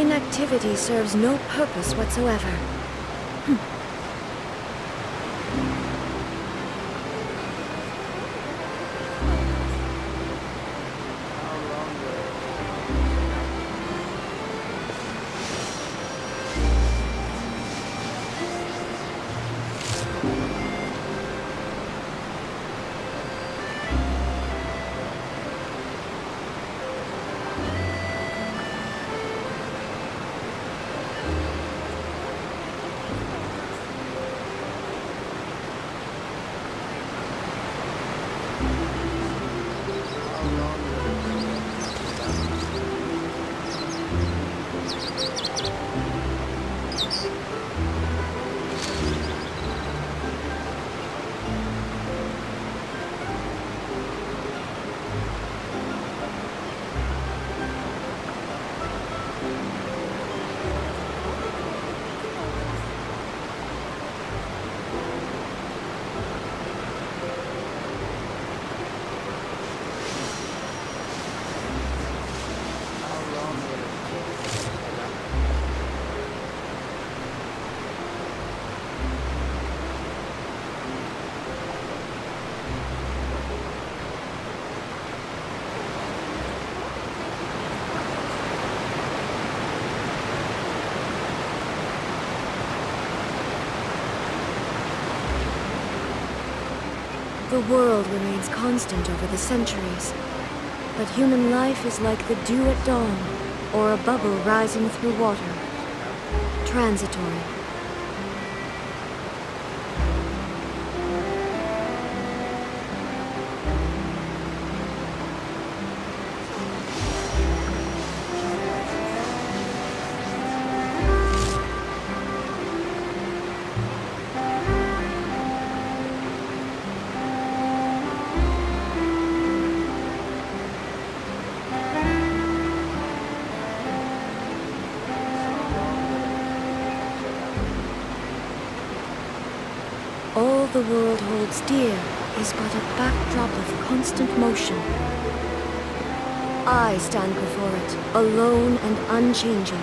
Inactivity serves no purpose whatsoever. The world remains constant over the centuries, but human life is like the dew at dawn, or a bubble rising through water. Transitory. All the world holds dear is but a backdrop of constant motion. I stand before it, alone and unchanging.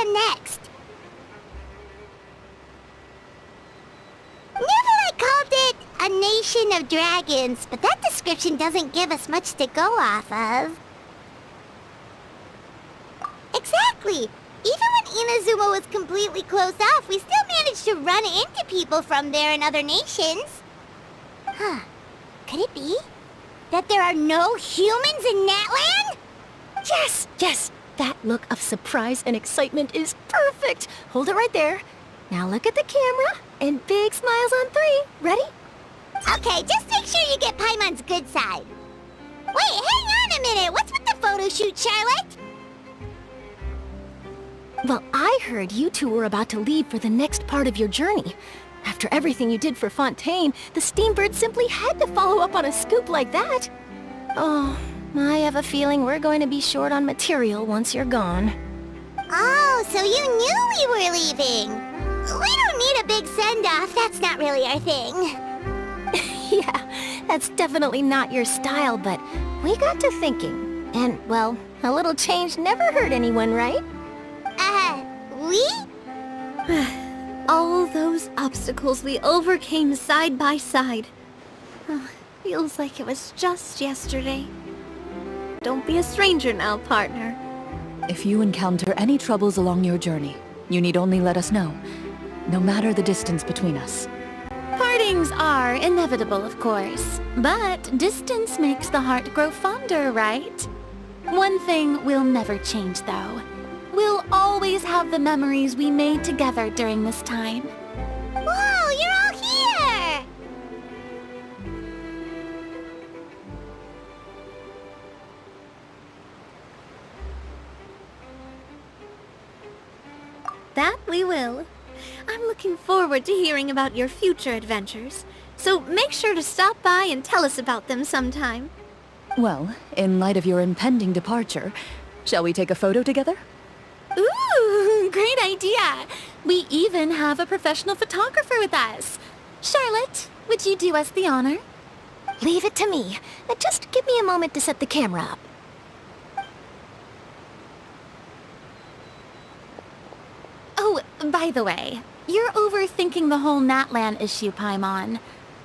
plan next? Neverlight called it a nation of dragons, but that description doesn't give us much to go off of. Exactly! Even when Inazuma was completely closed off, we still managed to run into people from there in other nations. Huh. Could it be that there are no humans in Natlan? Yes, yes! That look of surprise and excitement is perfect! Hold it right there. Now look at the camera, and big smiles on 3. Ready? Okay, just make sure you get Paimon's good side. Wait, hang on a minute! What's with the photo shoot, Charlotte? Well, I heard you two were about to leave for the next part of your journey. After everything you did for Fontaine, the Steambird simply had to follow up on a scoop like that. Oh, I have a feeling we're going to be short on material once you're gone. Oh, so you knew we were leaving. We don't need a big send-off. That's not really our thing. Yeah, that's definitely not your style, but we got to thinking. And, well, a little change never hurt anyone, right? We? All those obstacles we overcame side by side. Oh, feels like it was just yesterday. Don't be a stranger now, partner. If you encounter any troubles along your journey, you need only let us know, no matter the distance between us. Partings are inevitable, of course, but distance makes the heart grow fonder, right? One thing will never change, though. We'll always have the memories we made together during this time. Whoa, you're all here! That we will. I'm looking forward to hearing about your future adventures, so make sure to stop by and tell us about them sometime. Well, in light of your impending departure, shall we take a photo together? Ooh, great idea! We even have a professional photographer with us. Charlotte, would you do us the honor? Leave it to me. Just give me a moment to set the camera up. Oh, by the way, you're overthinking the whole Natlan issue, Paimon.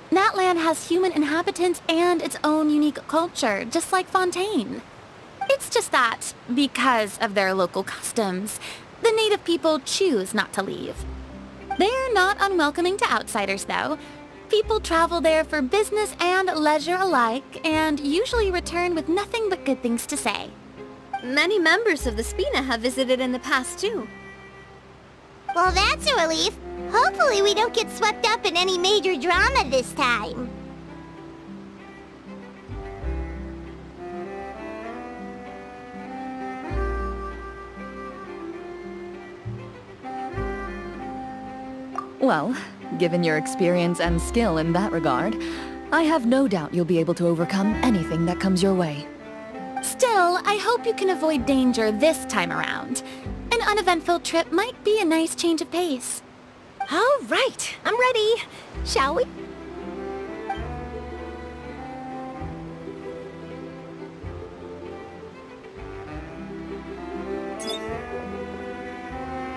Natlan has human inhabitants and its own unique culture, just like Fontaine. It's just that, because of their local customs, the native people choose not to leave. They're not unwelcoming to outsiders, though. People travel there for business and leisure alike, and usually return with nothing but good things to say. Many members of the Spina have visited in the past, too. Well, that's a relief. Hopefully we don't get swept up in any major drama this time. Well, given your experience and skill in that regard, I have no doubt you'll be able to overcome anything that comes your way. Still, I hope you can avoid danger this time around. An uneventful trip might be a nice change of pace. All right, I'm ready. Shall we?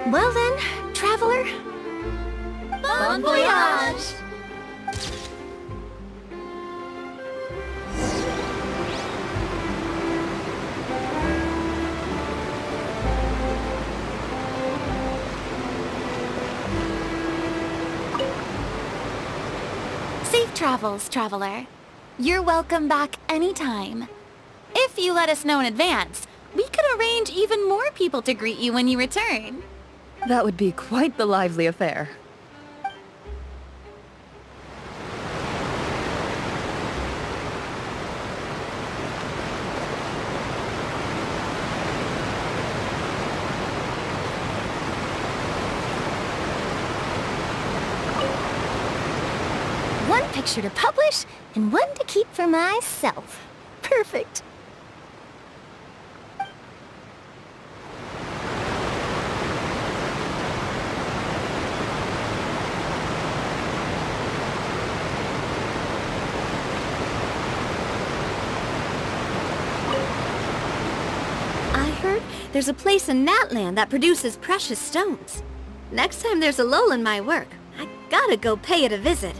Well then, traveler. Bon voyage! Safe travels, traveler. You're welcome back anytime. If you let us know in advance, we could arrange even more people to greet you when you return. That would be quite the lively affair. One picture to publish, and one to keep for myself. Perfect. I heard There's a place in Natland that produces precious stones. Next time there's a lull in my work, I gotta go pay it a visit.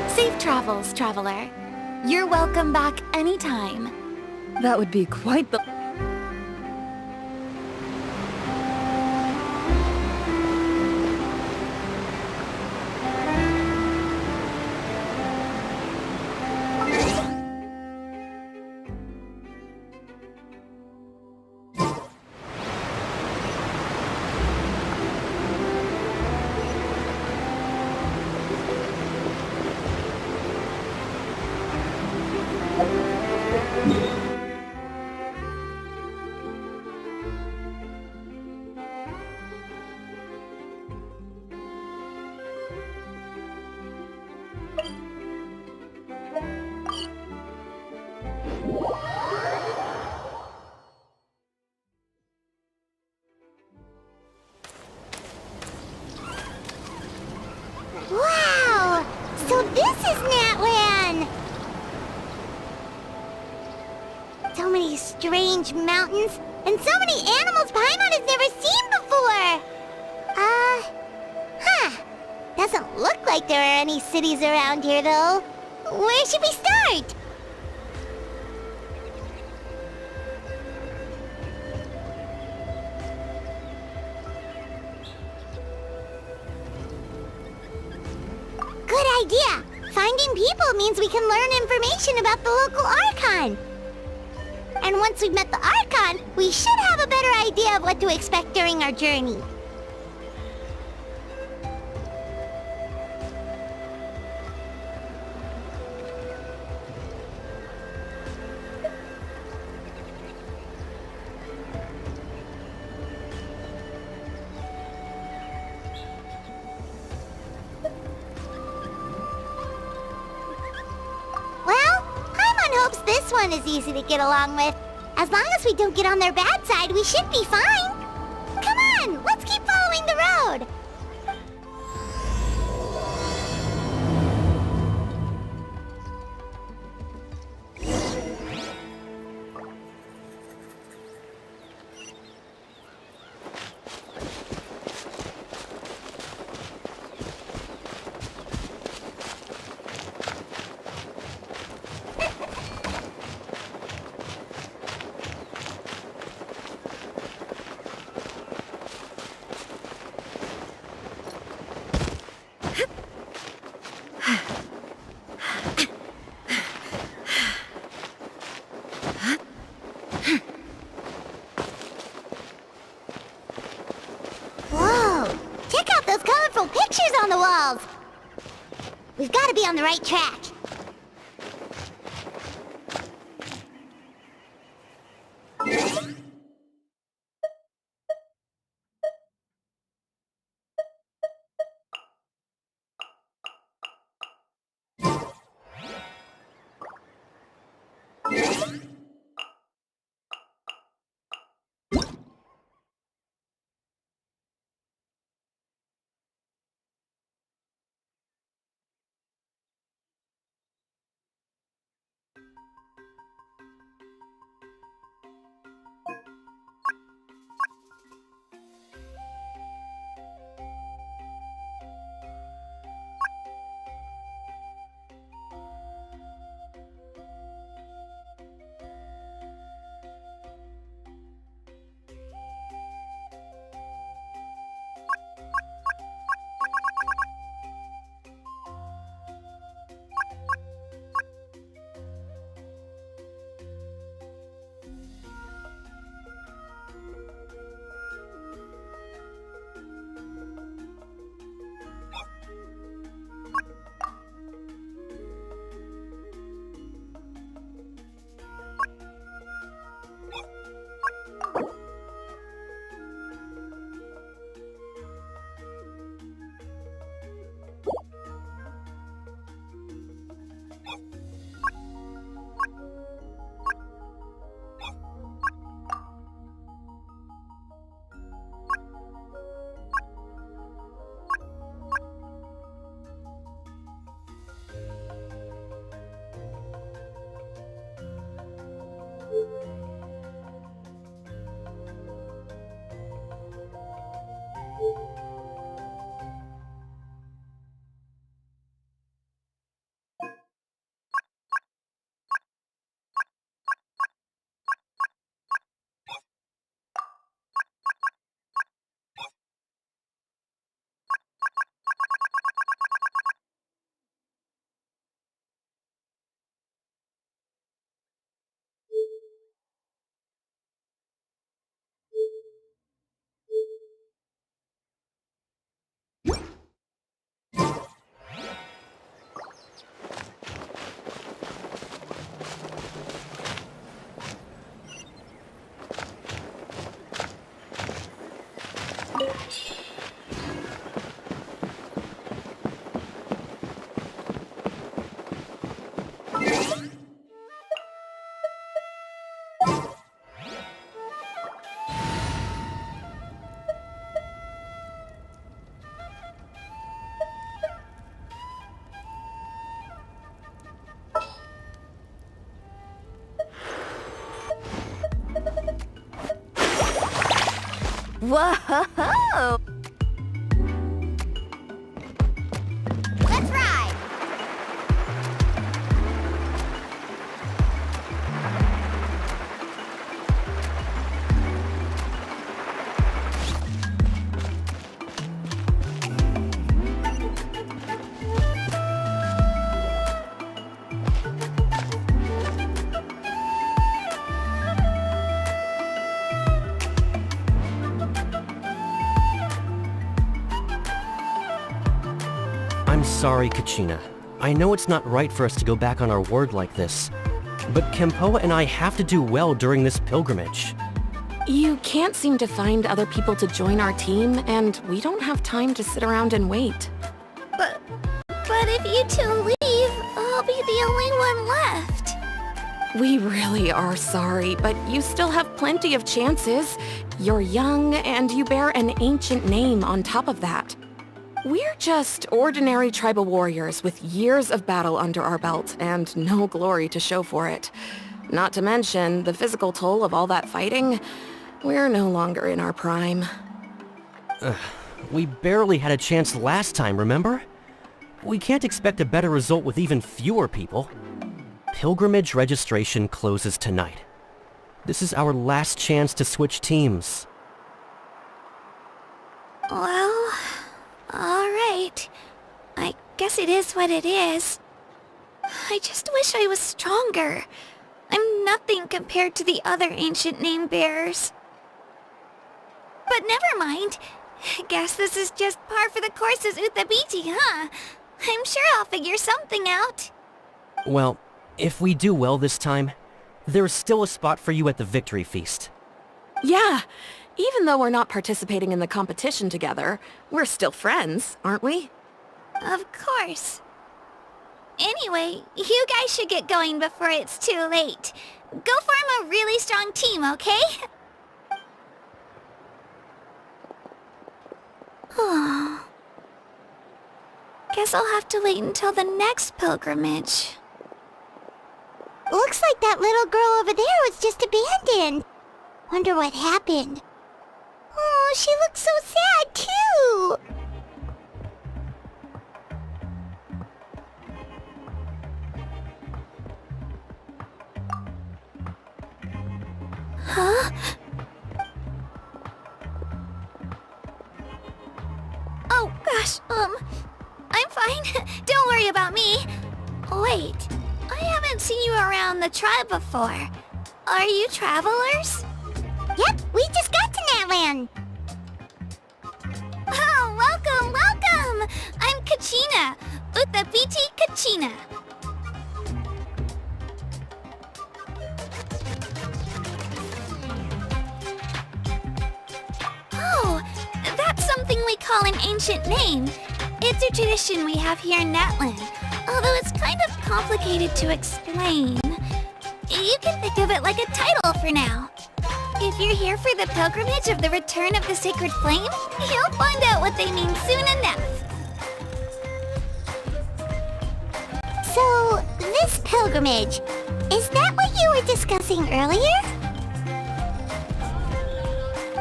Safe travels, traveler. You're welcome back anytime. That would be quite the... Wow! So this is Natlan! So many strange mountains, and so many animals Paimon has never seen before! Doesn't look like there are any cities around here, though. Where should we start? Good idea! Finding people means we can learn information about the local Archon. And once we've met the Archon, we should have a better idea of what to expect during our journey. Well, Paimon hopes this one is easy to get along with. As long as we don't get on their bad side, we should be fine. Come on, let's keep following the road. Whoa! Check out those colorful pictures on the walls! We've got to be on the right track. Whoa! Let's ride! I'm sorry, Kachina. I know it's not right for us to go back on our word like this, but Kempoa and I have to do well during this pilgrimage. You can't seem to find other people to join our team, and we don't have time to sit around and wait. But if you two leave, I'll be the only one left. We really are sorry, but you still have plenty of chances. You're young, and you bear an ancient name on top of that. We're just ordinary tribal warriors with years of battle under our belt and no glory to show for it. Not to mention the physical toll of all that fighting. We're no longer in our prime. We barely had a chance last time, remember? We can't expect a better result with even fewer people. Pilgrimage registration closes tonight. This is our last chance to switch teams. Well, alright. I guess it is what it is. I just wish I was stronger. I'm nothing compared to the other ancient name bearers. But never mind. Guess this is just par for the course as Uthabiti, huh? I'm sure I'll figure something out. Well, if we do well this time, there's still a spot for you at the victory feast. Yeah, even though we're not participating in the competition together, we're still friends, aren't we? Of course. Anyway, you guys should get going before it's too late. Go form a really strong team, okay? Guess I'll have to wait until the next pilgrimage. Looks like that little girl over there was just abandoned. Wonder what happened. Oh, she looks so sad, too! Huh? Oh, gosh, I'm fine. Don't worry about me. Wait, I haven't seen you around the tribe before. Are you travelers? Yep, we just got to Natland. Oh, welcome, welcome! I'm Kachina, Uthabiti Kachina. Oh, that's something we call an ancient name. It's a tradition we have here in Natland, although it's kind of complicated to explain. You can think of it like a title for now. If you're here for the pilgrimage of the return of the sacred flame, you'll find out what they mean soon enough. So, this pilgrimage, is that what you were discussing earlier?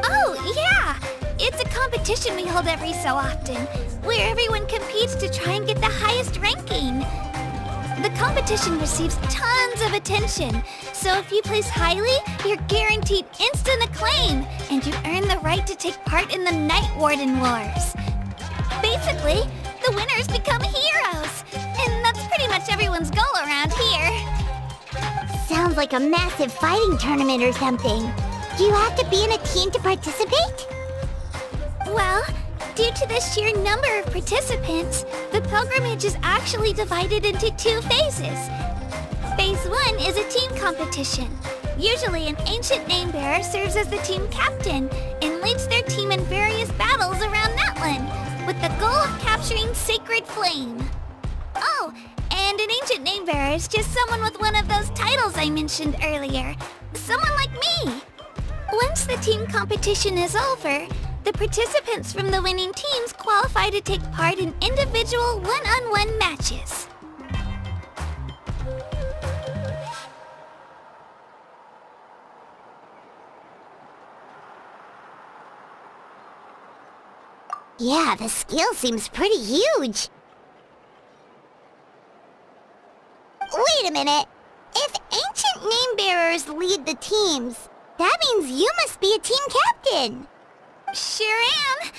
Oh, yeah! It's a competition we hold every so often, where everyone competes to try and get the highest ranking. The competition receives tons of attention, so if you place highly, you're guaranteed instant acclaim, and you earn the right to take part in the Night Warden Wars. Basically, the winners become heroes, and that's pretty much everyone's goal around here. Sounds like a massive fighting tournament or something. Do you have to be in a team to participate? Well, due to the sheer number of participants, the pilgrimage is actually divided into two phases. Phase 1 is a team competition. Usually an ancient name bearer serves as the team captain and leads their team in various battles around Natland, with the goal of capturing Sacred Flame. Oh, and an ancient name bearer is just someone with one of those titles I mentioned earlier. Someone like me. Once the team competition is over, the participants from the winning teams qualify to take part in individual one-on-one matches. Yeah, the skill seems pretty huge. Wait a minute. If ancient name bearers lead the teams, that means you must be a team captain. Sure am.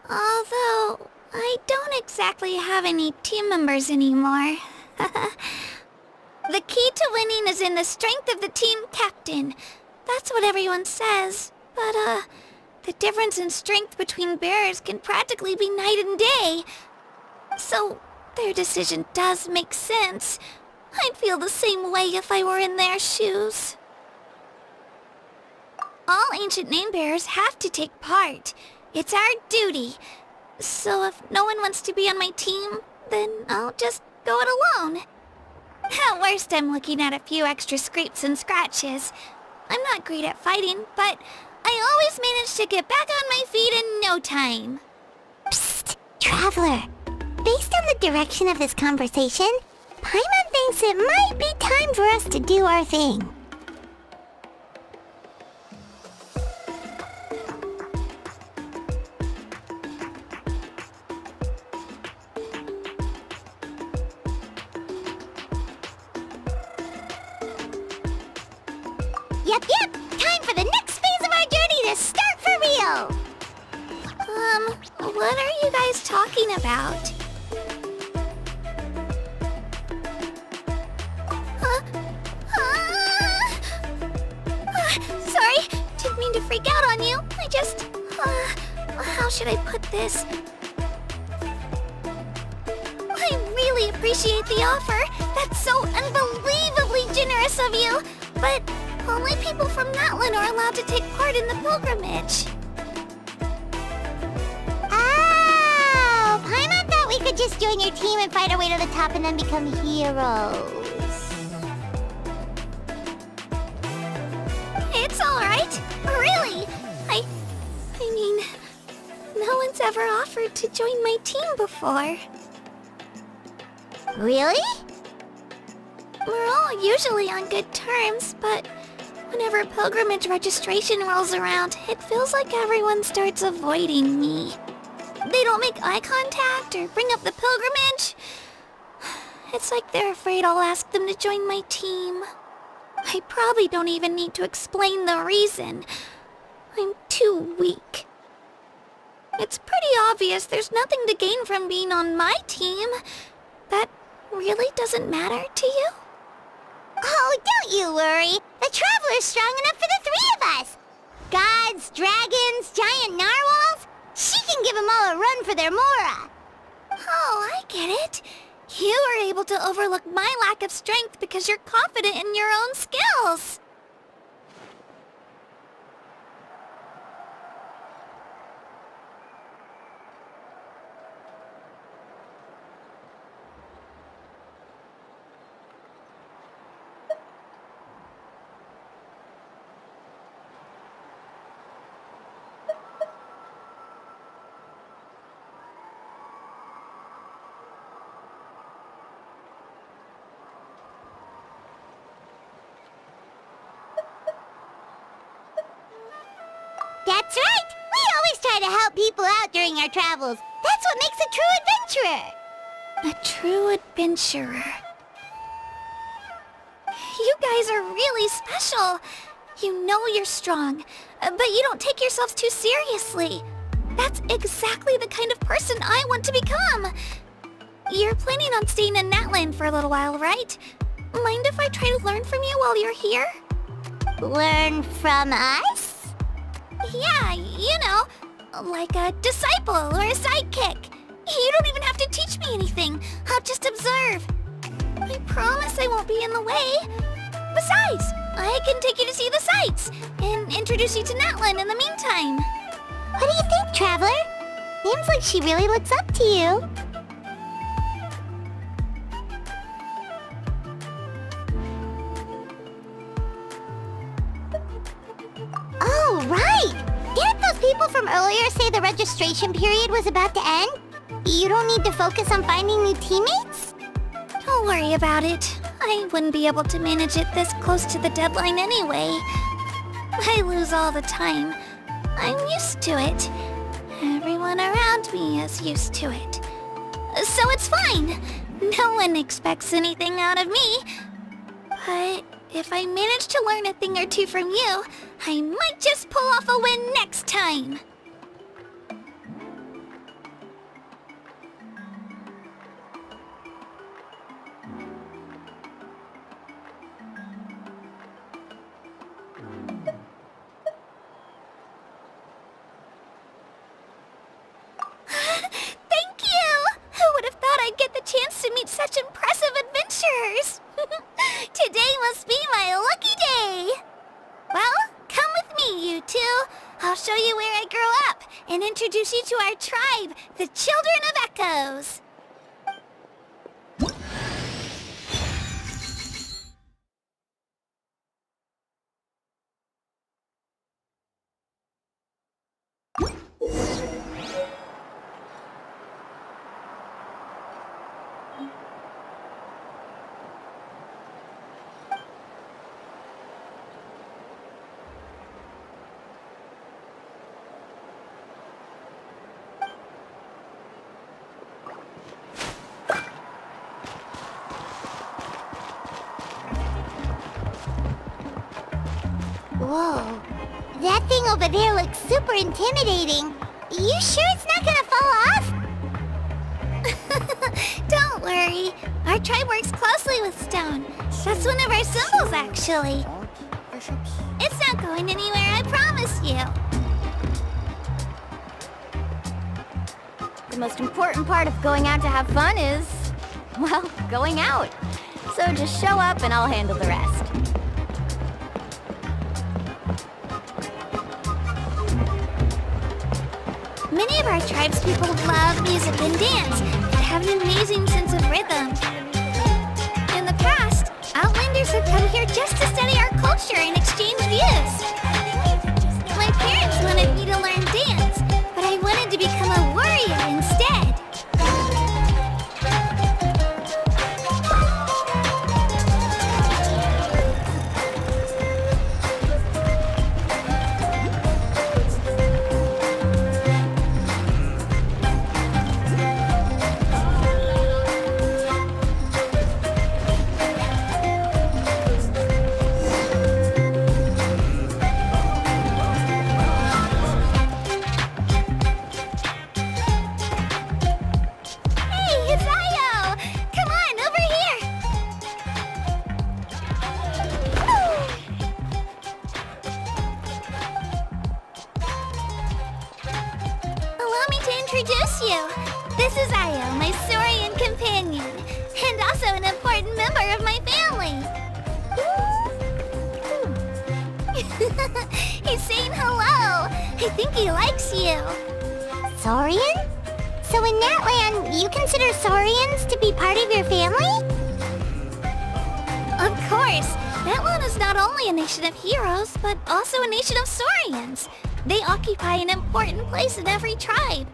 Although, I don't exactly have any team members anymore. The key to winning is in the strength of the team captain. That's what everyone says. But, the difference in strength between bearers can practically be night and day. So, their decision does make sense. I'd feel the same way if I were in their shoes. All ancient name bearers have to take part. It's our duty. So if no one wants to be on my team, then I'll just go it alone. At worst, I'm looking at a few extra scrapes and scratches. I'm not great at fighting, but I always manage to get back on my feet in no time. Psst, Traveler. Based on the direction of this conversation, Paimon thinks it might be time for us to do our thing. Yep, time for the next phase of our journey to start for real! What are you guys talking about? Sorry, didn't mean to freak out on you. I just, how should I put this? I really appreciate the offer. That's so unbelievably generous of you. But only people from Natlan are allowed to take part in the pilgrimage. Oh, Paimon thought we could just join your team and fight our way to the top and then become heroes. It's all right. Really. I mean, no one's ever offered to join my team before. Really? We're all usually on good terms, but whenever pilgrimage registration rolls around, it feels like everyone starts avoiding me. They don't make eye contact or bring up the pilgrimage. It's like they're afraid I'll ask them to join my team. I probably don't even need to explain the reason. I'm too weak. It's pretty obvious there's nothing to gain from being on my team. That really doesn't matter to you? Oh, don't you worry. The Traveler's strong enough for the three of us. Gods, dragons, giant narwhals. She can give them all a run for their Mora. Oh, I get it. You were able to overlook my lack of strength because you're confident in your own skills. That's right. We always try to help people out during our travels. That's what makes a true adventurer. A true adventurer. You guys are really special. You know you're strong, but you don't take yourselves too seriously. That's exactly the kind of person I want to become. You're planning on staying in Natlan for a little while, right? Mind if I try to learn from you while you're here? Learn from us? Yeah, you know, like a disciple or a sidekick. You don't even have to teach me anything. I'll just observe. I promise I won't be in the way. Besides, I can take you to see the sights and introduce you to Natlan in the meantime. What do you think, Traveler? Seems like she really looks up to you. Oh, right! Didn't those people from earlier say the registration period was about to end? You don't need to focus on finding new teammates? Don't worry about it. I wouldn't be able to manage it this close to the deadline anyway. I lose all the time. I'm used to it. Everyone around me is used to it. So it's fine. No one expects anything out of me. But if I manage to learn a thing or two from you, I might just pull off a win next time. Thank you! Who would have thought I'd get the chance to meet such impressive adventurers? Today must be my lucky day! Well, come with me, you two. I'll show you where I grew up and introduce you to our tribe, the Children of Echoes. Whoa, that thing over there looks super intimidating. You sure it's not gonna fall off? Don't worry, our tribe works closely with stone. That's one of our symbols, actually. It's not going anywhere, I promise you. The most important part of going out to have fun is, well, going out. So just show up and I'll handle the rest. Many of our tribespeople love music and dance and have an amazing sense of rhythm. In the past, Outlanders have come here just to study our culture and exchange views. My parents wanted me to learn dance, but I wanted to become a warrior instead. Introduce you. This is Io, my Saurian companion, and also an important member of my family. He's saying hello. I think he likes you. Saurian? So in that land, you consider Saurians to be part of your family? Of course. That land is not only a nation of heroes, but also a nation of Saurians. They occupy an important place in every tribe.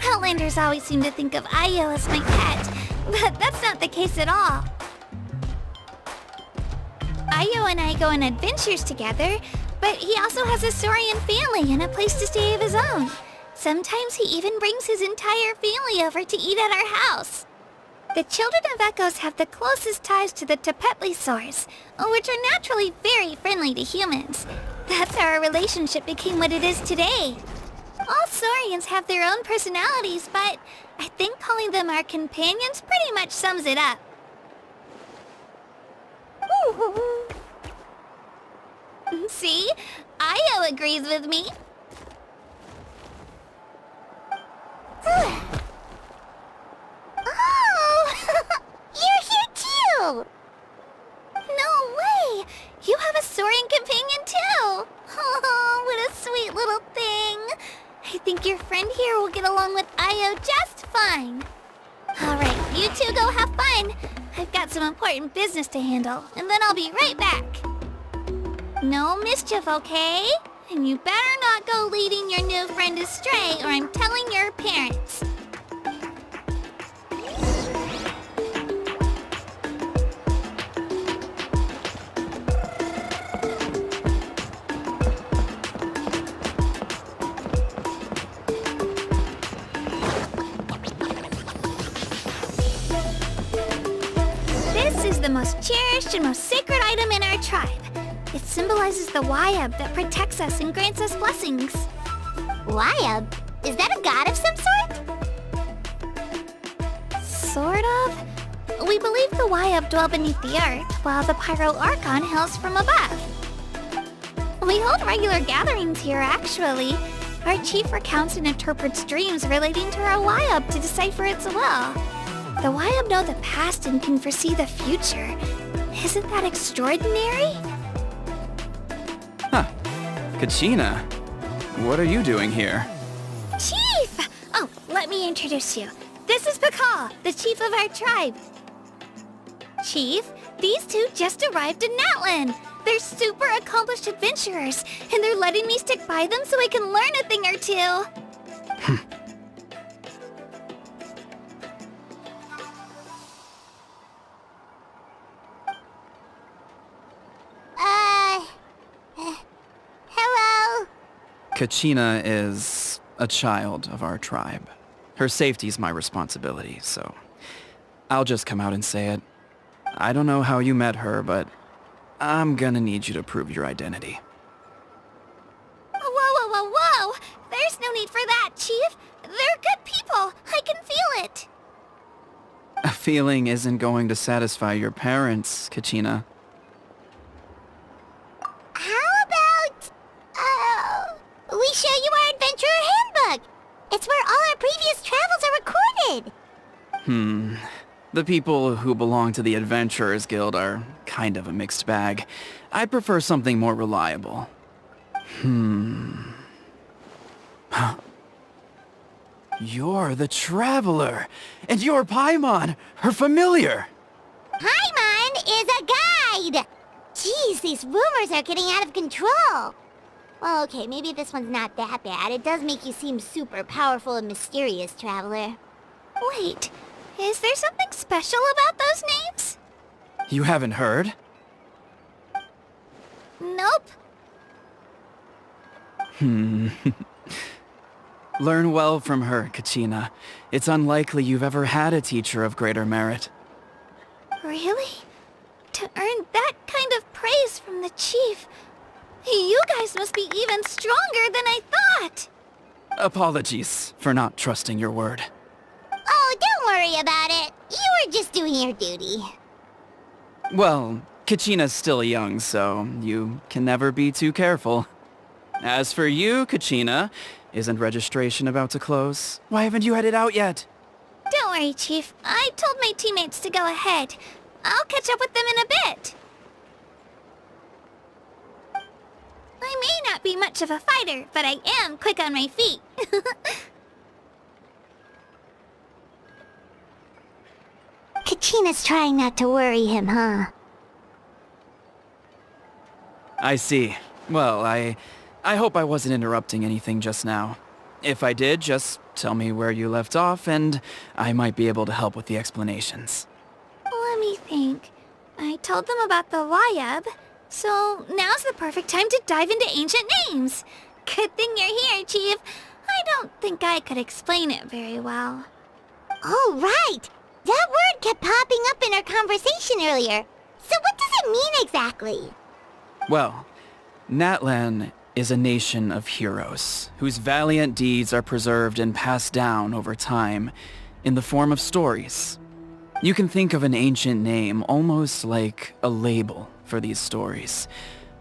Outlanders always seem to think of Io as my pet, but that's not the case at all. Io and I go on adventures together, but he also has a Saurian family and a place to stay of his own. Sometimes he even brings his entire family over to eat at our house. The Children of Echoes have the closest ties to the Tepetlisaurs, which are naturally very friendly to humans. That's how our relationship became what it is today. All Saurians have their own personalities, but I think calling them our companions pretty much sums it up. See? Io agrees with me. Oh! You're here too! No way! You have a Saurian companion too! Oh, what a sweet little thing! I think your friend here will get along with Io just fine. Alright, you two go have fun. I've got some important business to handle, and then I'll be right back. No mischief, okay? And you better not go leading your new friend astray, or I'm telling your parents. most cherished and most sacred item in our tribe. It symbolizes the Wayab that protects us and grants us blessings. Wayab? Is that a god of some sort? Sort of. We believe the Wayab dwell beneath the earth, while the Pyro Archon hails from above. We hold regular gatherings here, actually. Our chief recounts and interprets dreams relating to our Wayab to decipher its will. The Wayab know the past and can foresee the future. Isn't that extraordinary? Huh. Kachina, what are you doing here? Chief! Oh, let me introduce you. This is Pakal, the chief of our tribe. Chief, these two just arrived in Natlan. They're super accomplished adventurers, and they're letting me stick by them so I can learn a thing or two. Hello? Kachina is a child of our tribe. Her safety's my responsibility, so I'll just come out and say it. I don't know how you met her, but I'm gonna need you to prove your identity. Whoa! There's no need for that, Chief. They're good people. I can feel it. A feeling isn't going to satisfy your parents, Kachina. How about, we show you our adventurer handbook? It's where all our previous travels are recorded. The people who belong to the Adventurers Guild are kind of a mixed bag. I prefer something more reliable. You're the Traveler, and you're Paimon, her familiar. Paimon is a guide! Jeez, these rumors are getting out of control. Well, okay, maybe this one's not that bad. It does make you seem super powerful and mysterious, Traveler. Wait, is there something special about those names? You haven't heard? Nope. Learn well from her, Kachina. It's unlikely you've ever had a teacher of greater merit. Really? To earn that kind of praise from the chief, you guys must be even stronger than I thought. Apologies for not trusting your word. Oh, don't worry about it. You were just doing your duty. Well, Kachina's still young, so you can never be too careful. As for you, Kachina, isn't registration about to close? Why haven't you headed out yet? Don't worry, Chief. I told my teammates to go ahead. I'll catch up with them in a bit. I may not be much of a fighter, but I am quick on my feet. Kachina's trying not to worry him, huh? I see. Well, I hope I wasn't interrupting anything just now. If I did, just tell me where you left off, and I might be able to help with the explanations. Let me think. I told them about the Wayab, so now's the perfect time to dive into ancient names. Good thing you're here, Chief. I don't think I could explain it very well. Oh, right! That word kept popping up in our conversation earlier. So what does it mean exactly? Well, Natlan is a nation of heroes, whose valiant deeds are preserved and passed down over time in the form of stories. You can think of an ancient name almost like a label for these stories.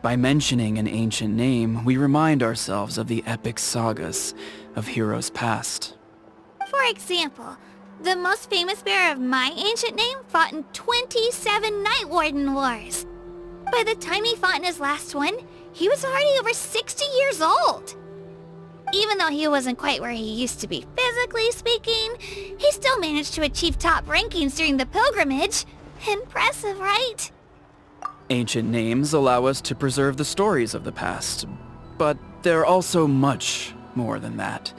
By mentioning an ancient name, we remind ourselves of the epic sagas of heroes past. For example, the most famous bearer of my ancient name fought in 27 Night Warden Wars. By the time he fought in his last one, he was already over 60 years old. Even though he wasn't quite where he used to be physically speaking, he still managed to achieve top rankings during the pilgrimage. Impressive, right? Ancient names allow us to preserve the stories of the past, but they're also much more than that.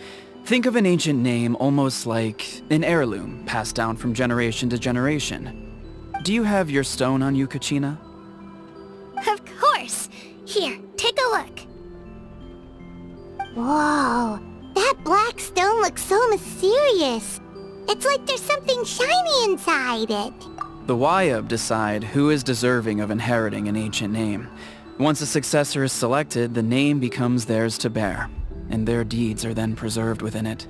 Think of an ancient name almost like an heirloom passed down from generation to generation. Do you have your stone on you, Kachina? Of course. Here, take a look. Whoa, that black stone looks so mysterious. It's like there's something shiny inside it. The Wyab decide who is deserving of inheriting an ancient name. Once a successor is selected, the name becomes theirs to bear, and their deeds are then preserved within it.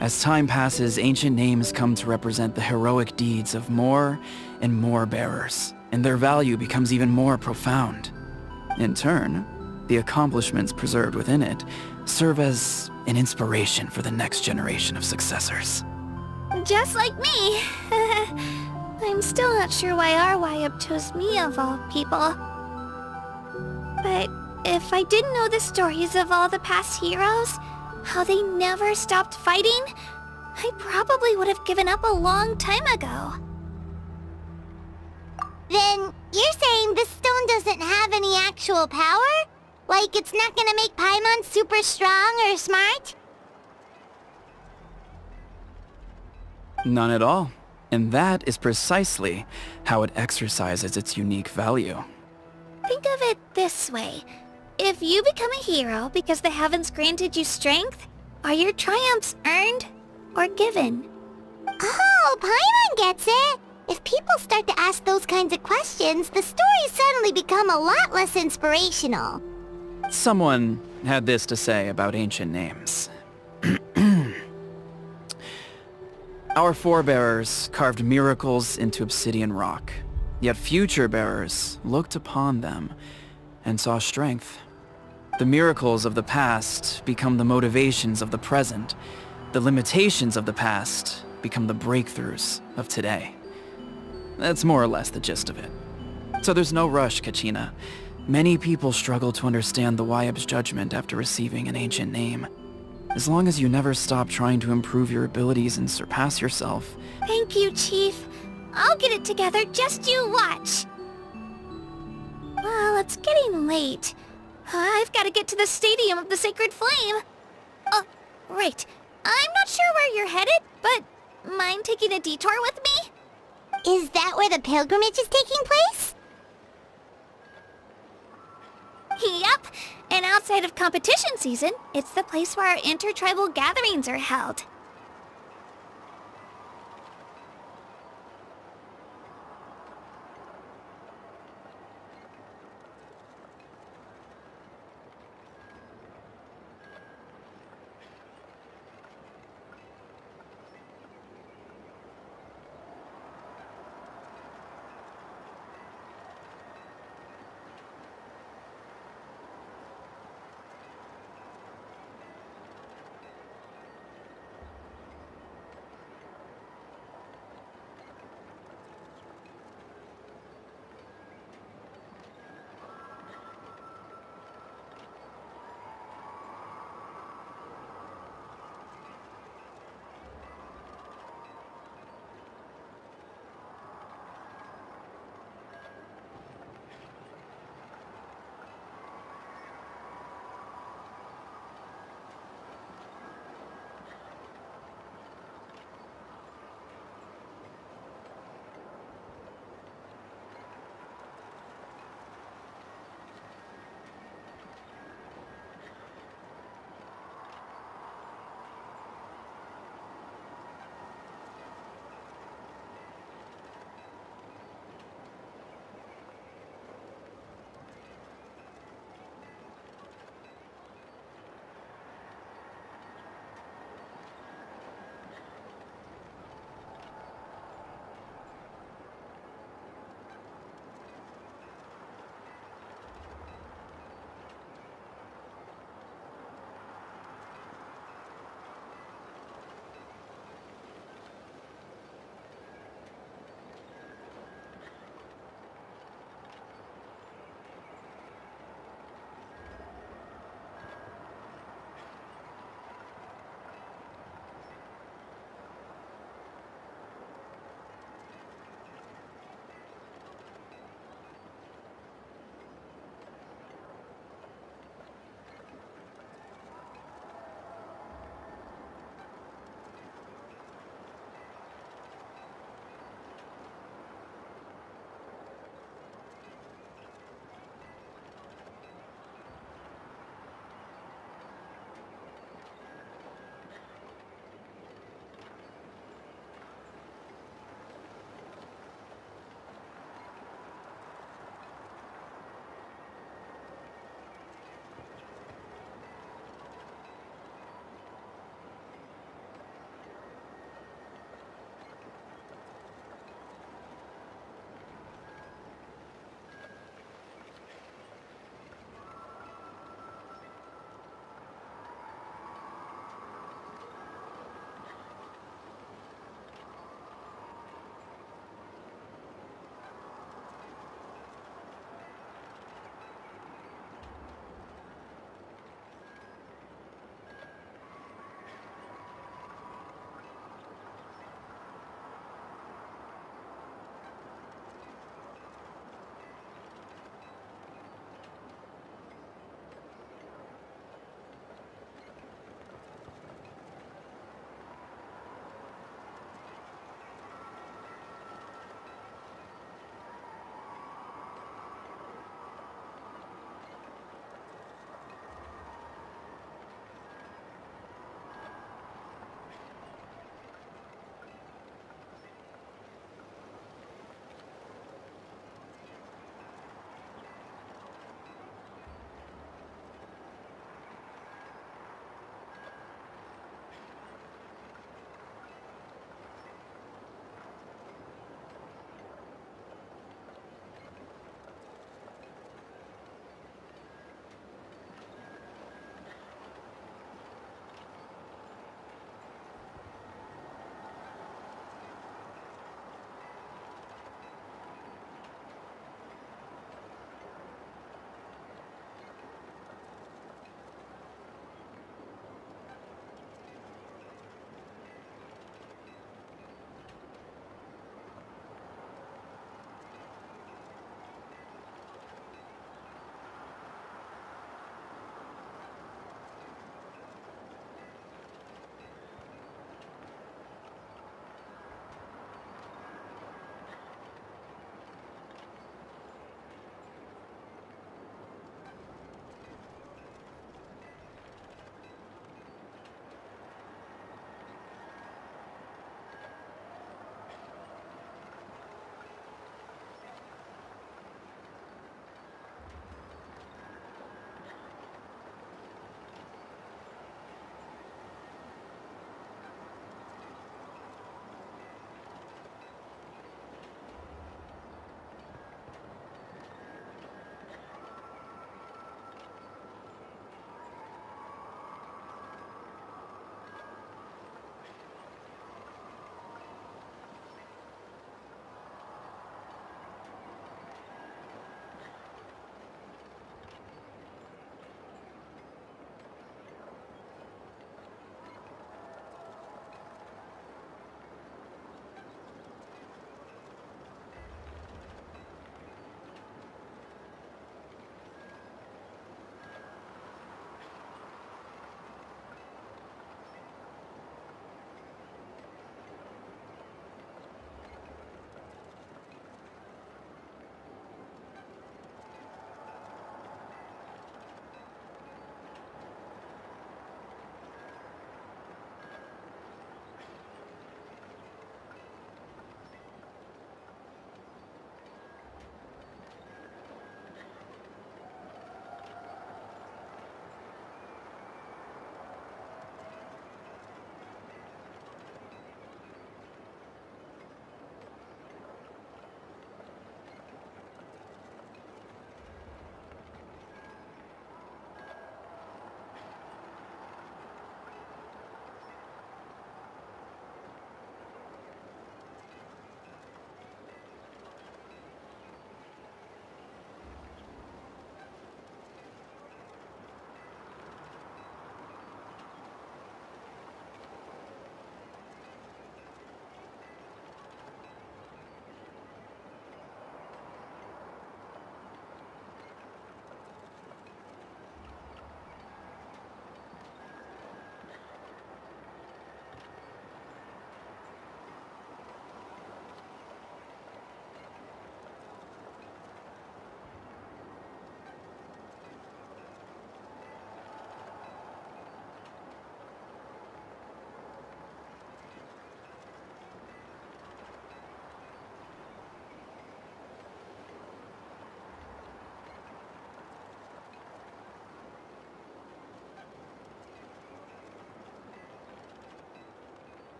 As time passes, ancient names come to represent the heroic deeds of more and more bearers, and their value becomes even more profound. In turn, the accomplishments preserved within it serve as an inspiration for the next generation of successors. Just like me. I'm still not sure why our Wyab chose me of all people. But if I didn't know the stories of all the past heroes, how they never stopped fighting, I probably would have given up a long time ago. Then you're saying this stone doesn't have any actual power? Like it's not gonna make Paimon super strong or smart? None at all. And that is precisely how it exercises its unique value. Think of it this way. If you become a hero because the heavens granted you strength, are your triumphs earned or given? Oh, Paimon gets it! If people start to ask those kinds of questions, the stories suddenly become a lot less inspirational. Someone had this to say about ancient names. Our forebears carved miracles into obsidian rock, yet future bearers looked upon them and saw strength. The miracles of the past become the motivations of the present. The limitations of the past become the breakthroughs of today. That's more or less the gist of it. So there's no rush, Kachina. Many people struggle to understand the Wyab's judgment after receiving an ancient name. As long as you never stop trying to improve your abilities and surpass yourself. Thank you, Chief. I'll get it together, just you watch. Well, it's getting late. I've got to get to the Stadium of the Sacred Flame. Oh, right. I'm not sure where you're headed, but mind taking a detour with me? Is that where the pilgrimage is taking place? Yep, and outside of competition season, it's the place where our intertribal gatherings are held.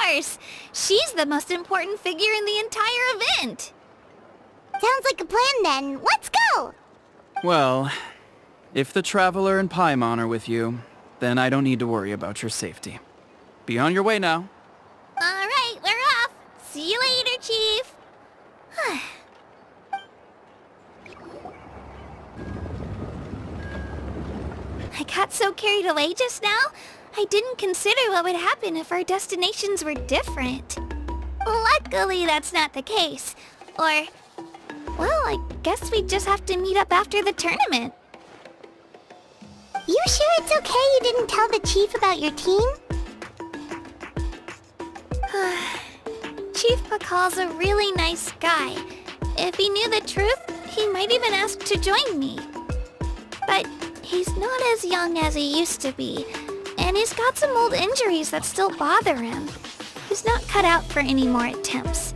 course! She's the most important figure in the entire event! Sounds like a plan then. Let's go! Well, if the Traveler and Paimon are with you, then I don't need to worry about your safety. Be on your way now. Alright, we're off. See you later, Chief. I got so carried away just now, I didn't consider what would happen if our destinations were different. Luckily, that's not the case. Or, well, I guess we just have to meet up after the tournament. You sure it's okay you didn't tell the Chief about your team? Chief Pakal's a really nice guy. If he knew the truth, he might even ask to join me. But he's not as young as he used to be, and he's got some old injuries that still bother him. He's not cut out for any more attempts.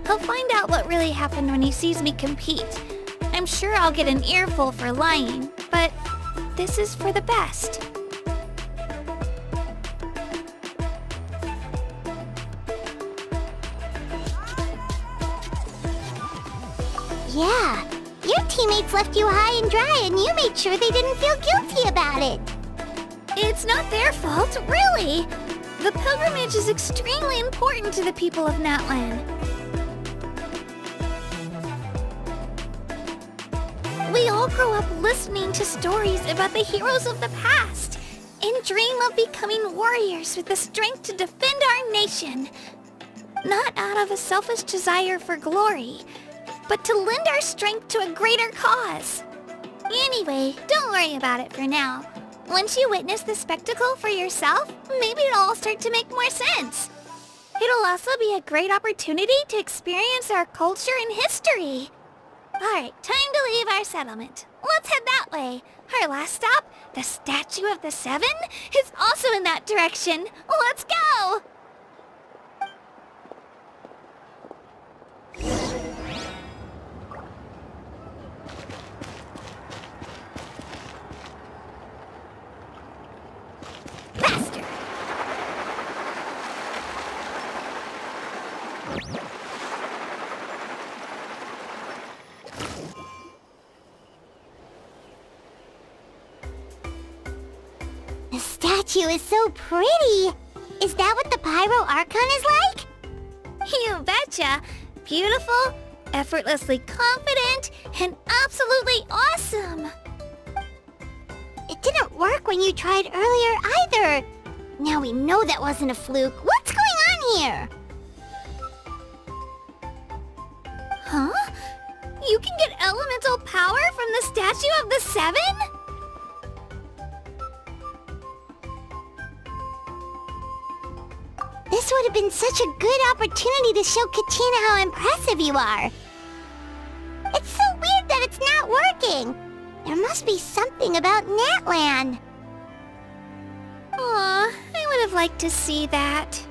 He'll find out what really happened when he sees me compete. I'm sure I'll get an earful for lying, but this is for the best. Yeah, your teammates left you high and dry and you made sure they didn't feel guilty about it. It's not their fault, really. The pilgrimage is extremely important to the people of Natlan. We all grow up listening to stories about the heroes of the past and dream of becoming warriors with the strength to defend our nation. Not out of a selfish desire for glory, but to lend our strength to a greater cause. Anyway, don't worry about it for now. Once you witness the spectacle for yourself, maybe it'll all start to make more sense. It'll also be a great opportunity to experience our culture and history. Alright, time to leave our settlement. Let's head that way. Our last stop, the Statue of the Seven, is also in that direction. Let's go! Faster! The statue is so pretty. Is that what the Pyro Archon is like? You betcha! Beautiful, effortlessly confident, and absolutely awesome! It didn't work when you tried earlier either. Now we know that wasn't a fluke. What's going on here? Huh? You can get elemental power from the Statue of the Seven? This would have been such a good opportunity to show Kachina how impressive you are. It's so weird that it's not working. There must be something about Natlan. Aw, I would have liked to see that.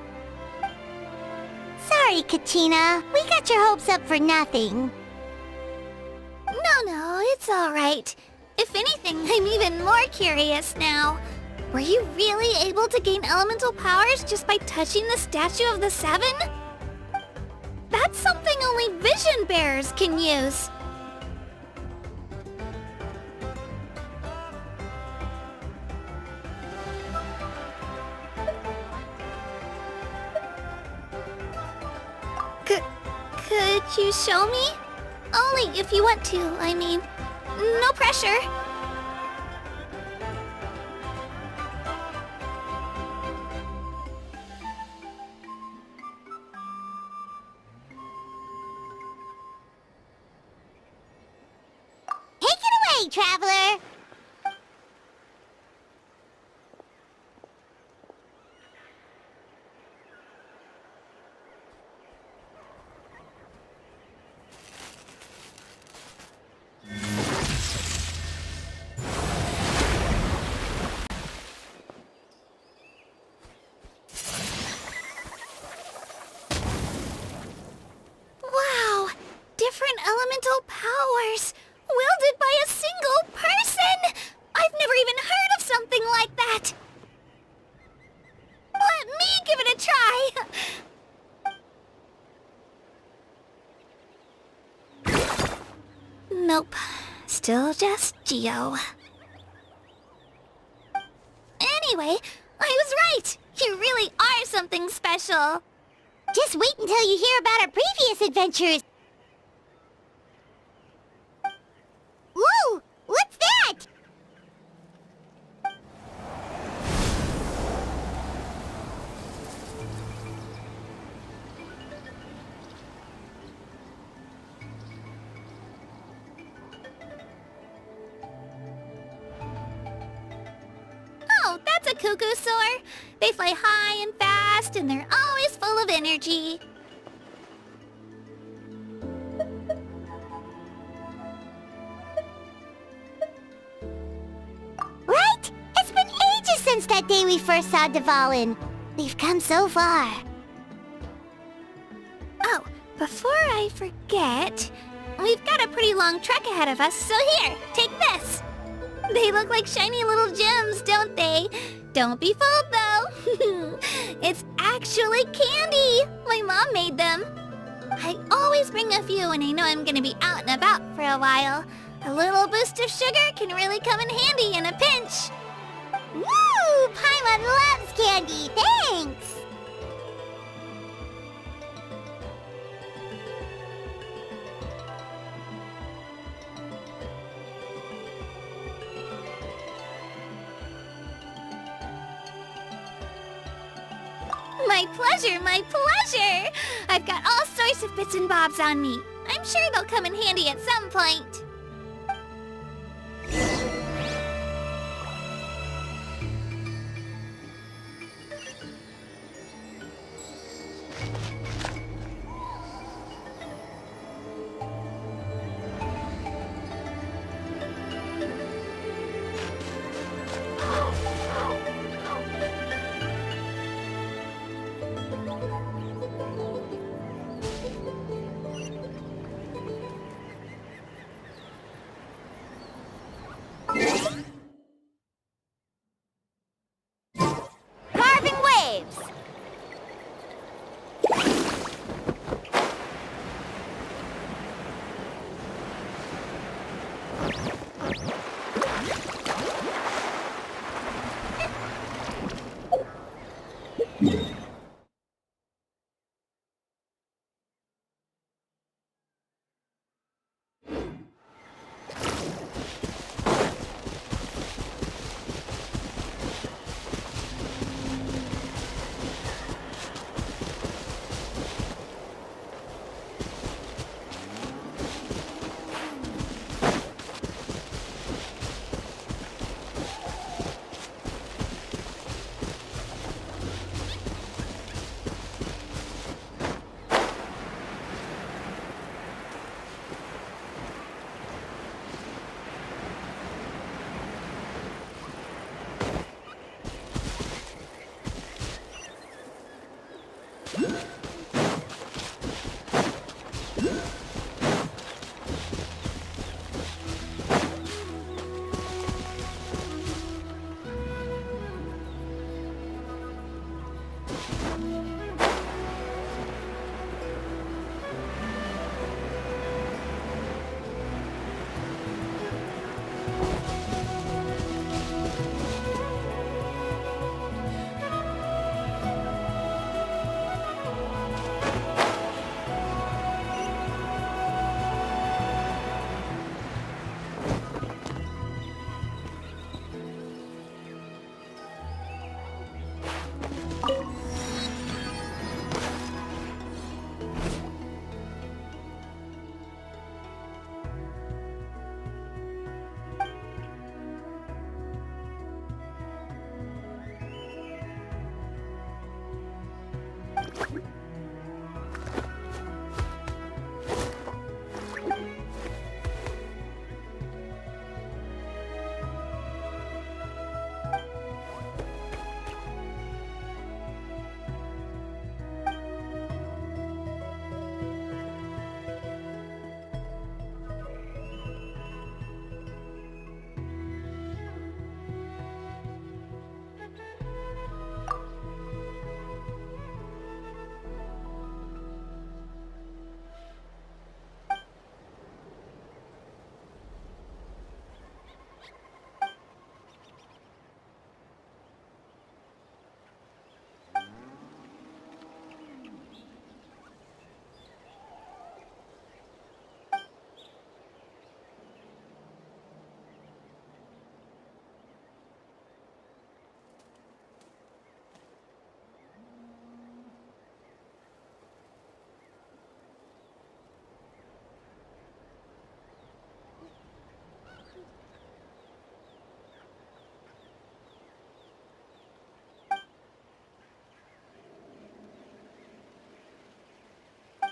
Sorry, Kachina. We got your hopes up for nothing. No, it's alright. If anything, I'm even more curious now. Were you really able to gain elemental powers just by touching the Statue of the Seven? That's something only vision bearers can use. Could you show me? Only if you want to, I mean. No pressure. Take it away, Traveler! Wow! Different elemental powers! Wielded by a single person! I've never even heard of something like that! Let me give it a Nope. Still just Geo. Anyway, I was right! You really are something special! Just wait until you hear about our previous adventures. Ooh! What's that? Oh, that's a cuckoo soar. They fly high and fast, and they're always full of energy. Right? It's been ages since that day we first saw Dvalin. We've come so far. Oh, before I forget, we've got a pretty long trek ahead of us, so here, take this. They look like shiny little gems, don't they? Don't be fooled, though. It's actually candy. My mom made them. I always bring a few when I know I'm gonna be out and about for a while. A little boost of sugar can really come in handy in a pinch. Woo! Paimon loves candy. Thanks. My pleasure, my pleasure! I've got all sorts of bits and bobs on me. I'm sure they'll come in handy at some point. Carving waves.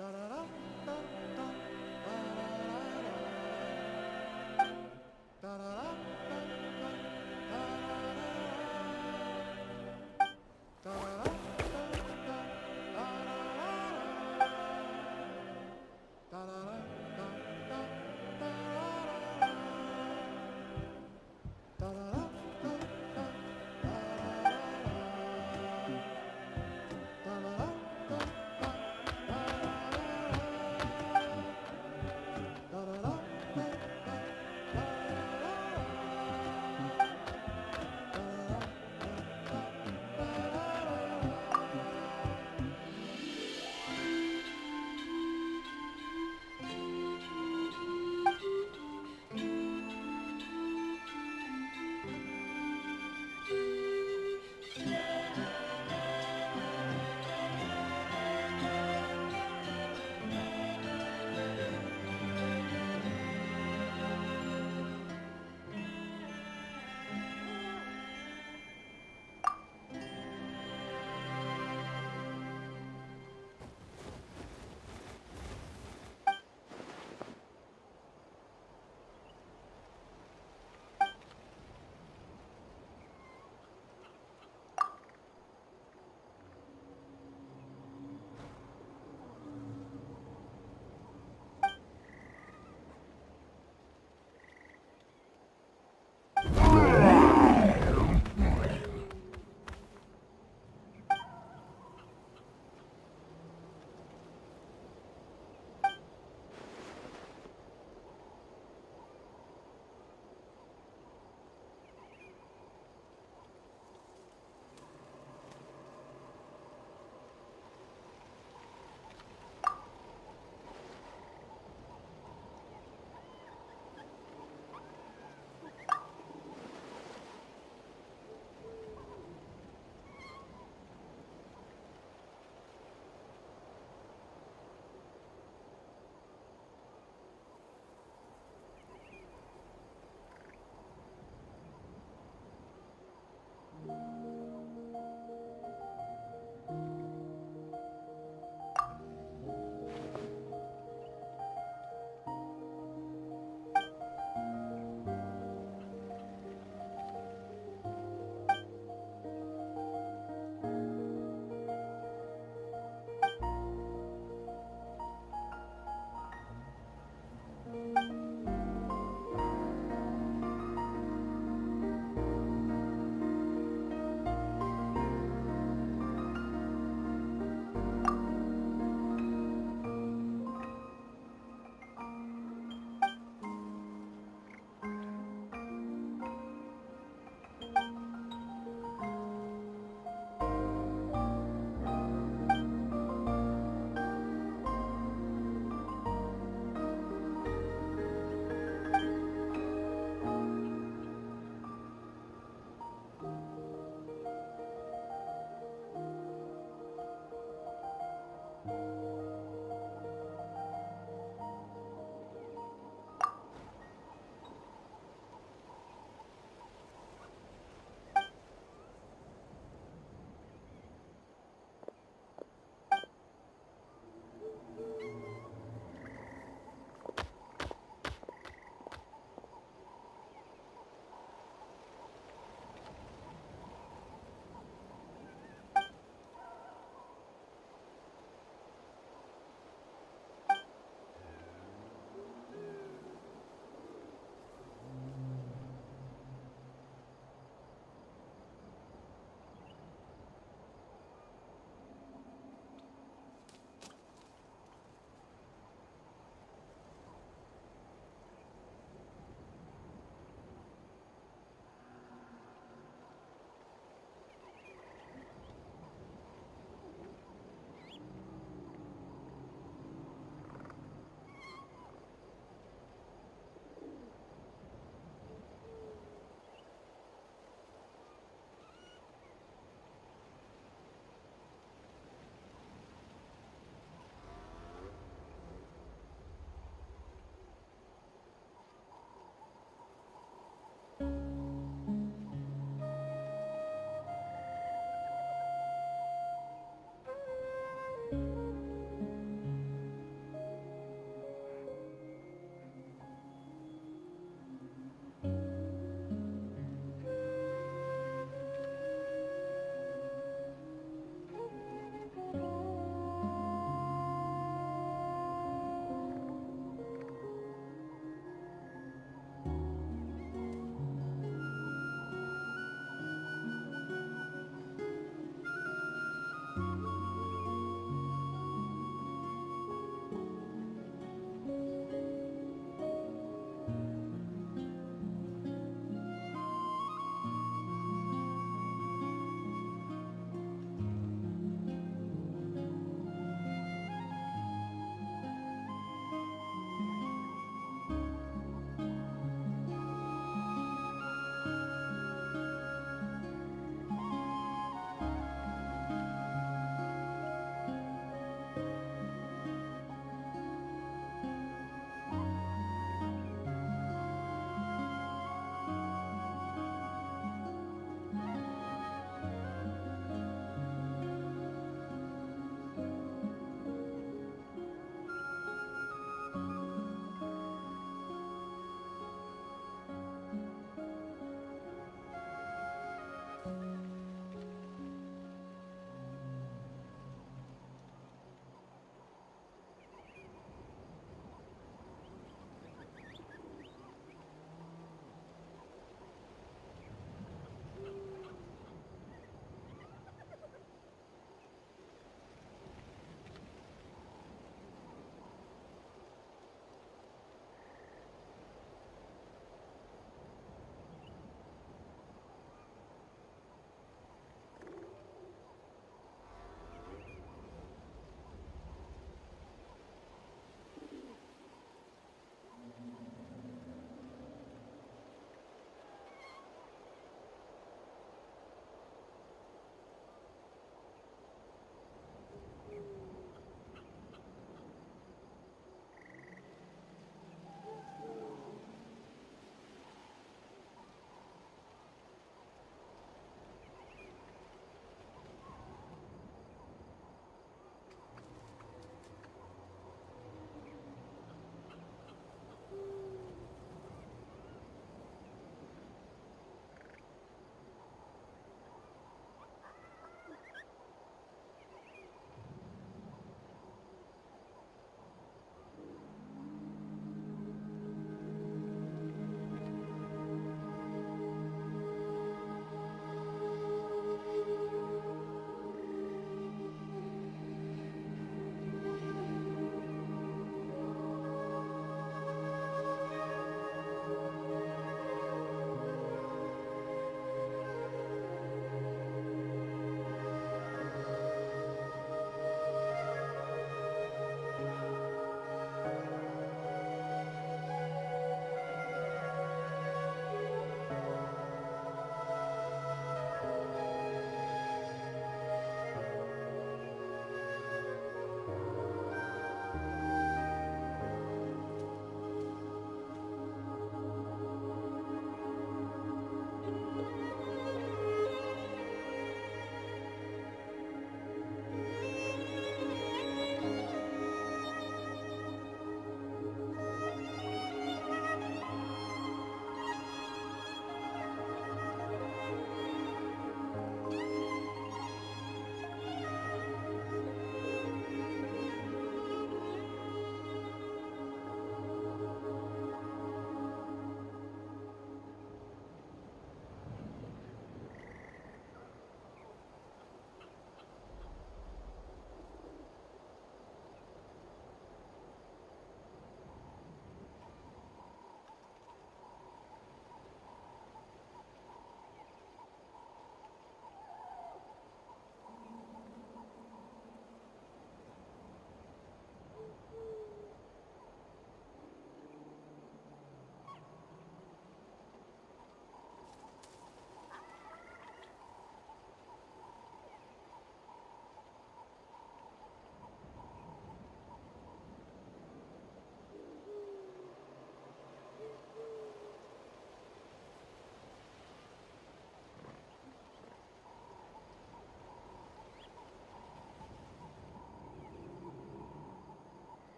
Da-da-da-da.